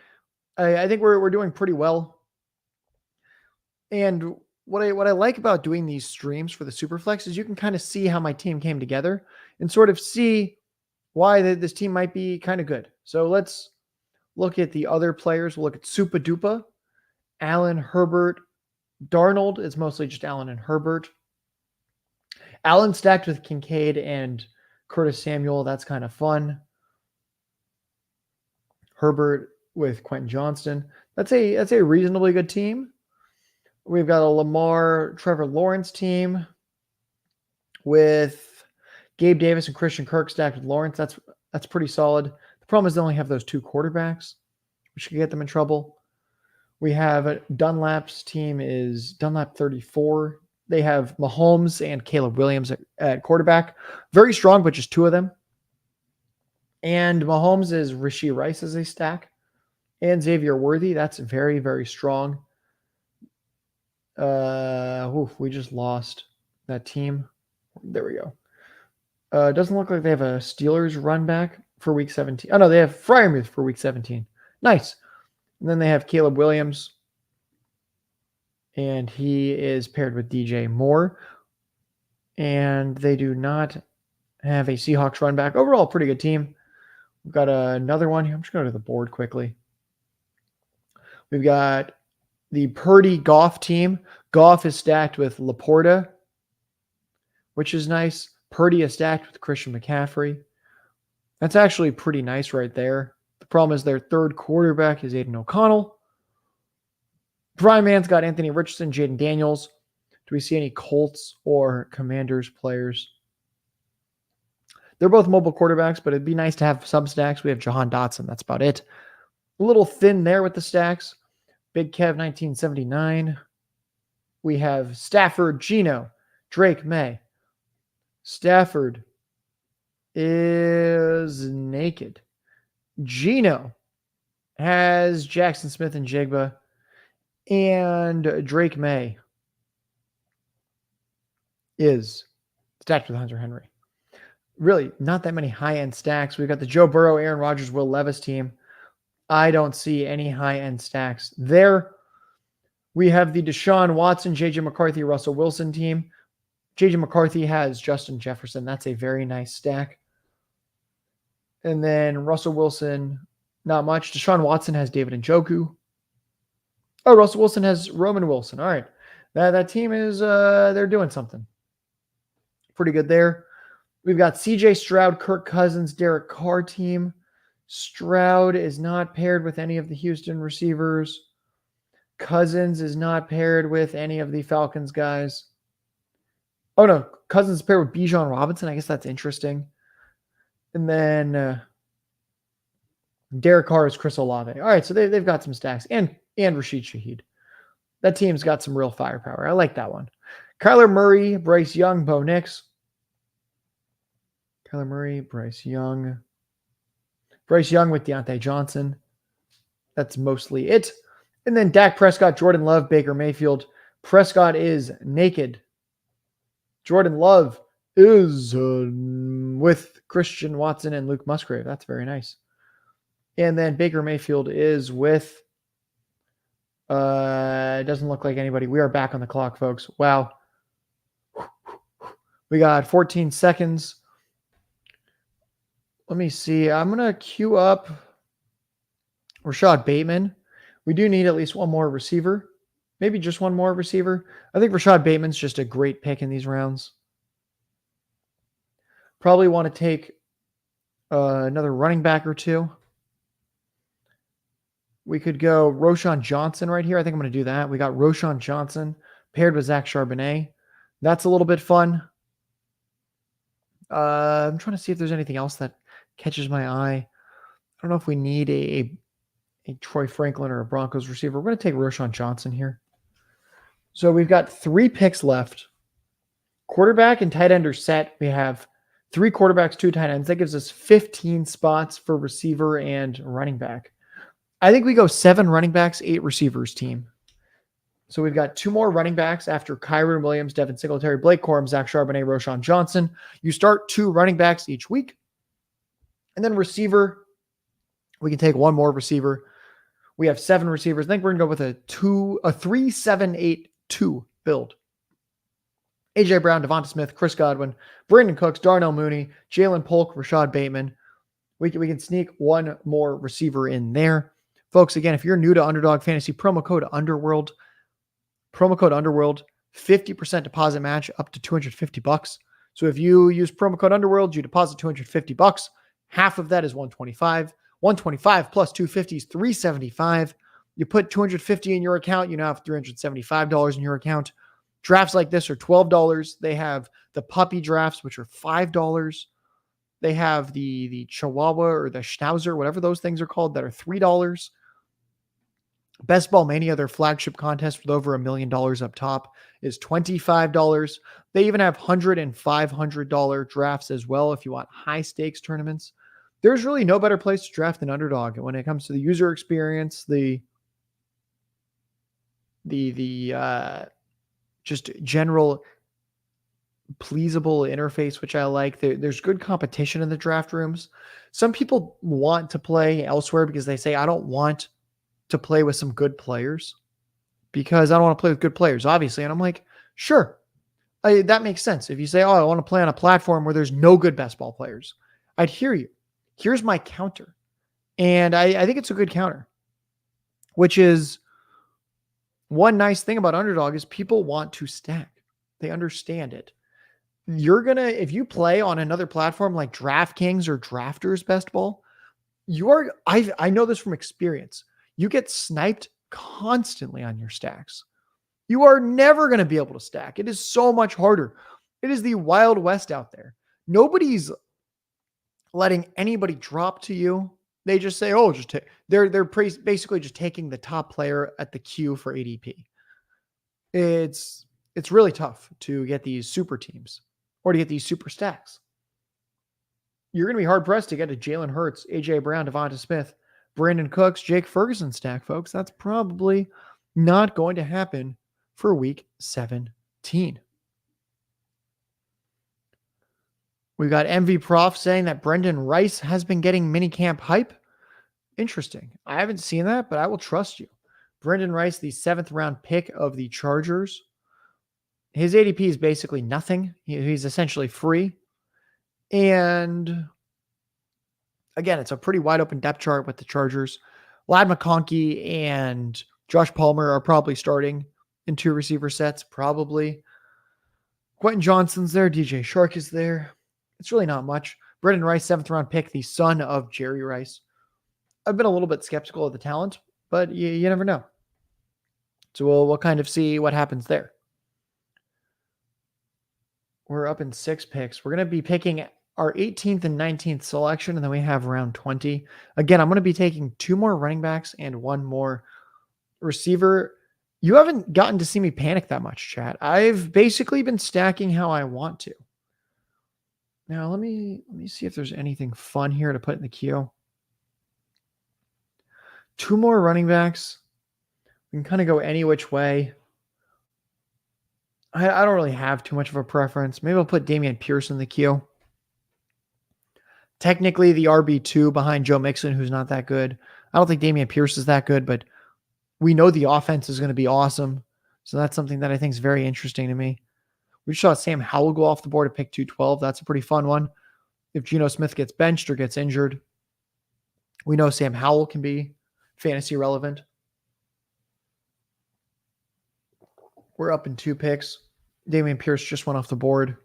I think we're doing pretty well. And what I like about doing these streams for the Superflex is you can kind of see how my team came together and sort of see why this team might be kind of good. So let's look at the other players. We'll look at Supa Dupa, Allen, Herbert, Darnold. It's mostly just Allen and Herbert. Allen stacked with Kincaid and Curtis Samuel. That's kind of fun. Herbert with Quentin Johnston. That's a reasonably good team. We've got a Lamar, Trevor Lawrence team with Gabe Davis and Christian Kirk stacked with Lawrence. That's pretty solid. The problem is they only have those 2 quarterbacks, which could get them in trouble. We have Dunlap's team is Dunlap 34. They have Mahomes and Caleb Williams at quarterback. Very strong, but just 2 of them. And Mahomes is Rashee Rice as a stack. And Xavier Worthy. That's very, very strong. We just lost that team. There we go. It doesn't look like they have a Steelers run back for week 17. Oh, no, they have Freiermuth for week 17. Nice. And then they have Caleb Williams. And he is paired with DJ Moore. And they do not have a Seahawks run back. Overall, pretty good team. We've got another one here. I'm just going to the board quickly. We've got the Purdy Goff team. Goff is stacked with Laporta, which is nice. Purdy is stacked with Christian McCaffrey. That's actually pretty nice right there. The problem is their third quarterback is Aiden O'Connell. Brian Mann's got Anthony Richardson, Jaden Daniels. Do we see any Colts or Commanders players? They're both mobile quarterbacks, but it'd be nice to have some stacks. We have Jahan Dotson. That's about it. A little thin there with the stacks. Big Kev 1979. We have Stafford, Geno, Drake May. Stafford is naked. Geno has Jackson Smith and Jigba. And Drake May is stacked with Hunter Henry. Really, not that many high-end stacks. We've got the Joe Burrow, Aaron Rodgers, Will Levis team. I don't see any high-end stacks there. We have the Deshaun Watson, J.J. McCarthy, Russell Wilson team. J.J. McCarthy has Justin Jefferson. That's a very nice stack. And then Russell Wilson, not much. Deshaun Watson has David Njoku. Oh, Russell Wilson has Roman Wilson. All right. That team is, they're doing something. Pretty good there. We've got CJ Stroud, Kirk Cousins, Derek Carr team. Stroud is not paired with any of the Houston receivers. Cousins is not paired with any of the Falcons guys. Oh, no. Cousins is paired with Bijan Robinson. I guess that's interesting. And then Derek Carr is Chris Olave. All right, so they've got some stacks. And Rashid Shaheed. That team's got some real firepower. I like that one. Kyler Murray, Bryce Young, Bo Nix. Kyler Murray, Bryce Young. Bryce Young with Deontay Johnson. That's mostly it. And then Dak Prescott, Jordan Love, Baker Mayfield. Prescott is naked. Jordan Love is with Christian Watson and Luke Musgrave. That's very nice. And then Baker Mayfield is with, it doesn't look like anybody. We are back on the clock, folks. Wow. We got 14 seconds. Let me see. I'm going to queue up Rashad Bateman. We do need at least one more receiver. Maybe just one more receiver. I think Rashad Bateman's just a great pick in these rounds. Probably want to take another running back or two. We could go Roschon Johnson right here. I think I'm going to do that. We got Roschon Johnson paired with Zach Charbonnet. That's a little bit fun. I'm trying to see if there's anything else that catches my eye. I don't know if we need a Troy Franklin or a Broncos receiver. We're going to take Roschon Johnson here. So we've got 3 picks left. Quarterback and tight end are set. We have 3 quarterbacks, 2 tight ends. That gives us 15 spots for receiver and running back. I think we go 7 running backs, 8 receivers team. So we've got 2 more running backs after Kyron Williams, Devin Singletary, Blake Corum, Zach Charbonnet, Roschon Johnson. You start 2 running backs each week. And then receiver, we can take 1 more receiver. We have 7 receivers. I think we're going to go with a 3-7-8-2 build. AJ Brown, Devonta Smith, Chris Godwin, Brandon Cooks, Darnell Mooney, Jalen Polk, Rashad Bateman. We can sneak 1 more receiver in there. Folks, again, if you're new to Underdog Fantasy, promo code Underworld, 50% deposit match up to $250. So if you use promo code Underworld, you deposit $250. Half of that is $125. $125 plus $250 is $375. You put $250 in your account, you now have $375 in your account. Drafts like this are $12. They have the puppy drafts, which are $5. They have the Chihuahua or the Schnauzer, whatever those things are called, that are $3. Best Ball Mania, their flagship contest with over $1 million up top, is $25. They even have $100 and $500 drafts as well if you want high stakes tournaments. There's really no better place to draft than Underdog. And when it comes to the user experience, the just general pleasable interface, which I like. There's good competition in the draft rooms. Some people want to play elsewhere because they say, I don't want to play with some good players because I don't want to play with good players, obviously. And I'm like, sure, that makes sense. If you say, oh, I want to play on a platform where there's no good best ball players, I'd hear you. Here's my counter. And I think it's a good counter, which is one nice thing about Underdog is people want to stack. They understand it. If you play on another platform like DraftKings or Drafters Best Ball, I know this from experience. You get sniped constantly on your stacks. You are never going to be able to stack. It is so much harder. It is the Wild West out there. Nobody's letting anybody drop to you. They just say, oh, just take. They're basically just taking the top player at the queue for ADP. It's really tough to get these super teams or to get these super stacks. You're going to be hard pressed to get a Jalen Hurts, AJ Brown, Devonta Smith, Brandon Cooks, Jake Ferguson stack, folks. That's probably not going to happen for week 17. We've got MV Prof saying that Brendan Rice has been getting minicamp hype. Interesting. I haven't seen that, but I will trust you. Brendan Rice, the 7th round pick of the Chargers. His ADP is basically nothing. He's essentially free. And again, it's a pretty wide open depth chart with the Chargers. Ladd McConkey and Josh Palmer are probably starting in 2 receiver sets, probably. Quentin Johnson's there. DJ Shark is there. It's really not much. Brendan Rice, 7th round pick, the son of Jerry Rice. I've been a little bit skeptical of the talent, but you never know. So we'll kind of see what happens there. We're up in 6 picks. We're going to be picking our 18th and 19th selection, and then we have round 20. Again, I'm going to be taking 2 more running backs and 1 more receiver. You haven't gotten to see me panic that much, chat. I've basically been stacking how I want to. Now, let me see if there's anything fun here to put in the queue. 2 more running backs. We can kind of go any which way. I don't really have too much of a preference. Maybe I'll put Dameon Pierce in the queue. Technically, the RB2 behind Joe Mixon, who's not that good. I don't think Dameon Pierce is that good, but we know the offense is going to be awesome. So that's something that I think is very interesting to me. We saw Sam Howell go off the board at pick 212. That's a pretty fun one. If Geno Smith gets benched or gets injured, we know Sam Howell can be fantasy relevant. We're up in 2 picks. Dameon Pierce just went off the board.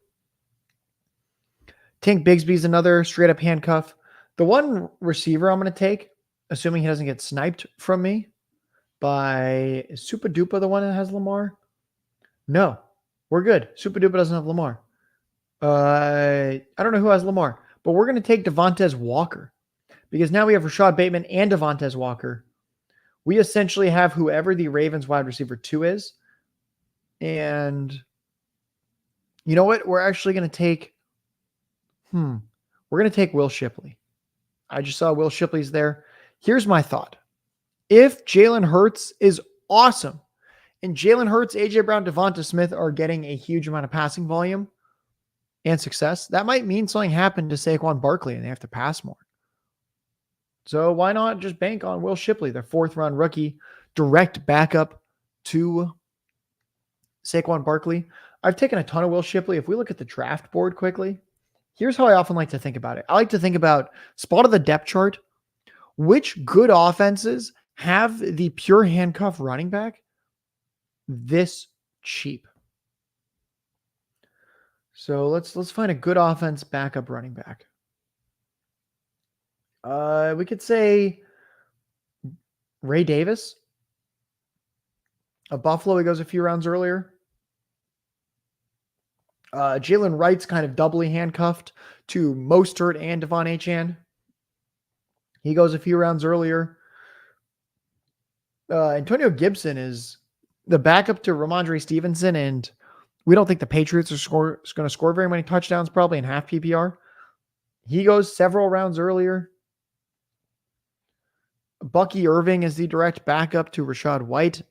Tank Bigsby's another straight up handcuff. The one receiver I'm going to take, assuming he doesn't get sniped from me by, is Super Duper the one that has Lamar? No, we're good. Super Duper doesn't have Lamar. I don't know who has Lamar, but we're going to take Devontae Walker because now we have Rashad Bateman and Devontae Walker. We essentially have whoever the Ravens wide receiver 2 is. And you know what? We're actually going to take, we're going to take Will Shipley. I just saw Will Shipley's there. Here's my thought. If Jalen Hurts is awesome and Jalen Hurts, AJ Brown, Devonta Smith are getting a huge amount of passing volume and success, that might mean something happened to Saquon Barkley and they have to pass more. So why not just bank on Will Shipley, their 4th round rookie, direct backup to Saquon Barkley? I've taken a ton of Will Shipley. If we look at the draft board quickly, here's how I often like to think about it. I like to think about spot of the depth chart. Which good offenses have the pure handcuff running back this cheap? So let's find a good offense backup running back. We could say Ray Davis. Of Buffalo, he goes a few rounds earlier. Jalen Wright's kind of doubly handcuffed to Mostert and Devon Achane. He goes a few rounds earlier. Antonio Gibson is the backup to Ramondre Stevenson, and we don't think the Patriots are going to score very many touchdowns, probably in half PPR. He goes several rounds earlier. Bucky Irving is the direct backup to Rachaad White.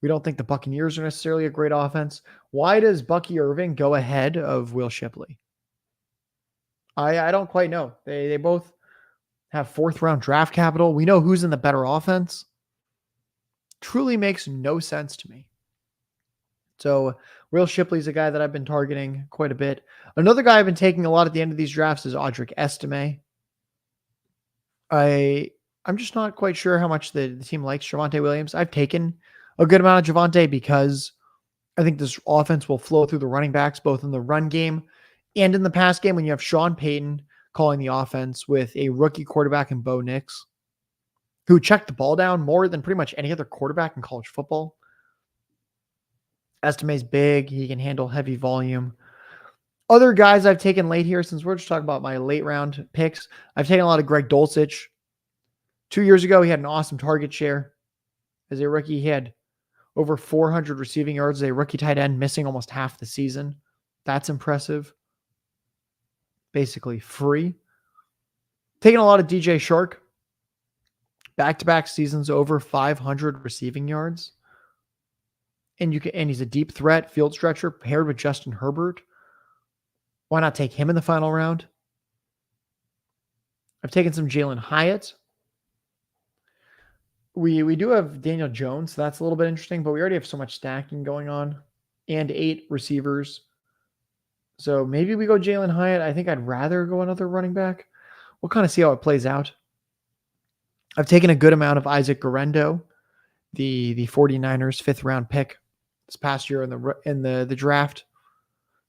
We don't think the Buccaneers are necessarily a great offense. Why does Bucky Irving go ahead of Will Shipley? I don't quite know. They both have 4th round draft capital. We know who's in the better offense. Truly makes no sense to me. So Will Shipley's a guy that I've been targeting quite a bit. Another guy I've been taking a lot at the end of these drafts is Audric Estime. I'm just not quite sure how much the team likes Javonte Williams. I've taken a good amount of Javonte because I think this offense will flow through the running backs, both in the run game and in the pass game when you have Sean Payton calling the offense with a rookie quarterback in Bo Nix, who checked the ball down more than pretty much any other quarterback in college football. Estime's big. He can handle heavy volume. Other guys I've taken late here, since we're just talking about my late round picks, I've taken a lot of Greg Dulcich. 2 years ago, he had an awesome target share. As a rookie, he had over 400 receiving yards as a rookie tight end, missing almost half the season. That's impressive. Basically free. Taking a lot of DJ Shark. Back-to-back seasons over 500 receiving yards. And he's a deep threat, field stretcher, paired with Justin Herbert. Why not take him in the final round? I've taken some Jalen Hyatt. We do have Daniel Jones, so that's a little bit interesting, but we already have so much stacking going on and 8 receivers. So maybe we go Jalen Hyatt. I think I'd rather go another running back. We'll kind of see how it plays out. I've taken a good amount of Isaac Guerendo, the 49ers 5th round pick this past year in the draft.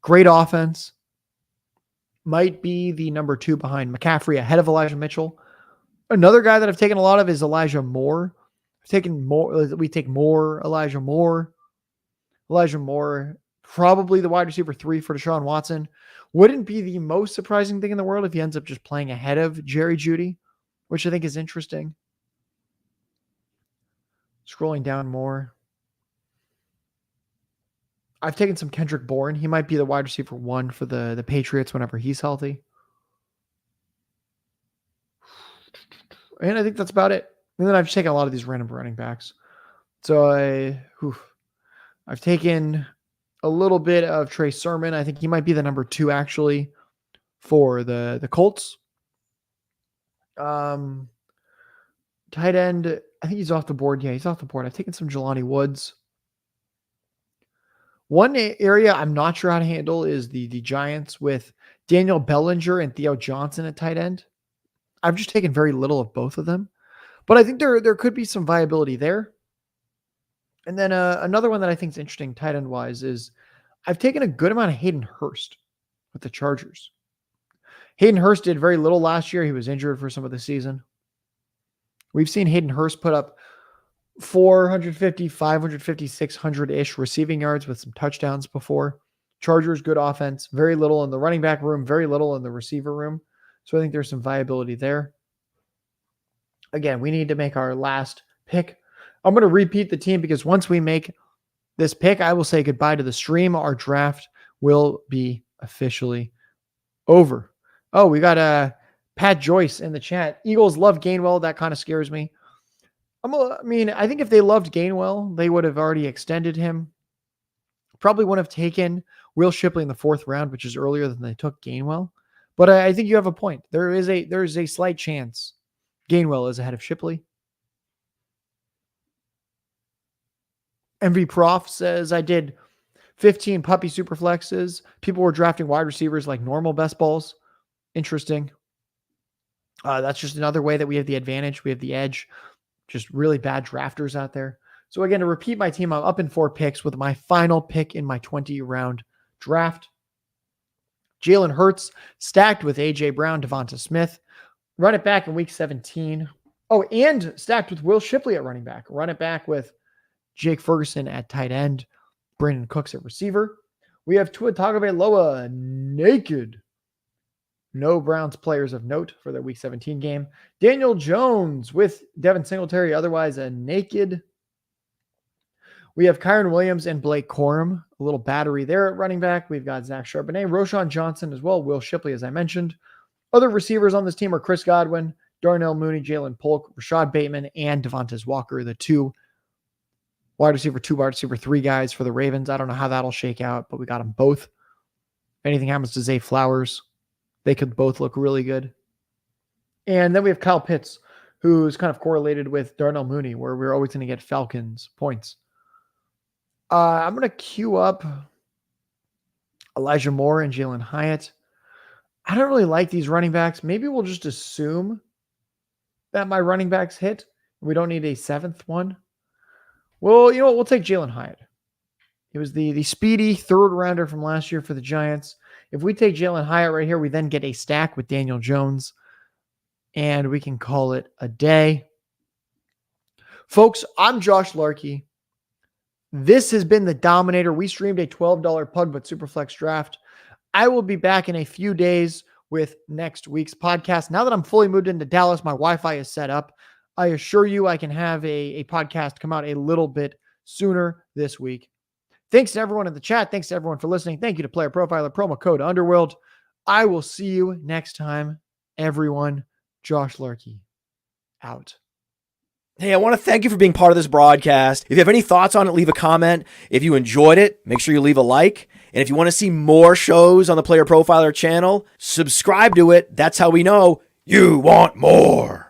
Great offense. Might be the number 2 behind McCaffrey ahead of Elijah Mitchell. Another guy that I've taken a lot of is Elijah Moore. We take more Elijah Moore. Elijah Moore, probably the wide receiver 3 for Deshaun Watson. Wouldn't be the most surprising thing in the world if he ends up just playing ahead of Jerry Jeudy, which I think is interesting. Scrolling down more. I've taken some Kendrick Bourne. He might be the wide receiver 1 for the Patriots whenever he's healthy. And I think that's about it. And then I've taken a lot of these random running backs. So I've taken a little bit of Trey Sermon. I think he might be the number 2 actually for the Colts. Tight end, I think he's off the board. Yeah, he's off the board. I've taken some Jelani Woods. One area I'm not sure how to handle is the Giants with Daniel Bellinger and Theo Johnson at tight end. I've just taken very little of both of them, but I think there could be some viability there. And then another one that I think is interesting tight end wise is I've taken a good amount of Hayden Hurst with the Chargers. Hayden Hurst did very little last year. He was injured for some of the season. We've seen Hayden Hurst put up 450, 550, 600-ish receiving yards with some touchdowns before. Chargers, good offense. Very little in the running back room, very little in the receiver room. So I think there's some viability there. Again, we need to make our last pick. I'm going to repeat the team because once we make this pick, I will say goodbye to the stream. Our draft will be officially over. Oh, we got Pat Joyce in the chat. Eagles love Gainwell. That kind of scares me. I think if they loved Gainwell, they would have already extended him. Probably wouldn't have taken Will Shipley in the 4th round, which is earlier than they took Gainwell. But I think you have a point. There is a slight chance Gainwell is ahead of Shipley. MV Prof says, I did 15 puppy superflexes. People were drafting wide receivers like normal best balls. Interesting. That's just another way that we have the advantage. We have the edge. Just really bad drafters out there. So again, to repeat my team, I'm up in 4 picks with my final pick in my 20-round draft. Jalen Hurts stacked with A.J. Brown, Devonta Smith. Run it back in week 17. Oh, and stacked with Will Shipley at running back. Run it back with Jake Ferguson at tight end. Brandon Cooks at receiver. We have Tua Tagovailoa naked. No Browns players of note for the week 17 game. Daniel Jones with Devin Singletary, otherwise a naked. We have Kyron Williams and Blake Corum, a little battery there at running back. We've got Zach Charbonnet, Roshan Johnson as well, Will Shipley, as I mentioned. Other receivers on this team are Chris Godwin, Darnell Mooney, Jalen Polk, Rashad Bateman, and Devontae Walker, the 2 wide receiver 2, wide receiver 3 guys for the Ravens. I don't know how that'll shake out, but we got them both. If anything happens to Zay Flowers, they could both look really good. And then we have Kyle Pitts, who's kind of correlated with Darnell Mooney, where we're always going to get Falcons points. I'm going to queue up Elijah Moore and Jalen Hyatt. I don't really like these running backs. Maybe we'll just assume that my running backs hit. We don't need a 7th one. Well, you know what? We'll take Jalen Hyatt. He was the speedy 3rd rounder from last year for the Giants. If we take Jalen Hyatt right here, we then get a stack with Daniel Jones, and we can call it a day. Folks, I'm Josh Larky. This has been the Dominator. We streamed a $12 Pugbutt Superflex draft. I will be back in a few days with next week's podcast. Now that I'm fully moved into Dallas, my Wi-Fi is set up. I assure you I can have a podcast come out a little bit sooner this week. Thanks to everyone in the chat. Thanks to everyone for listening. Thank you to Player Profiler, promo code Underworld. I will see you next time, everyone. Josh Larky, out. Hey, I want to thank you for being part of this broadcast. If you have any thoughts on it, leave a comment. If you enjoyed it, make sure you leave a like. And if you want to see more shows on the Player Profiler channel, subscribe to it. That's how we know you want more.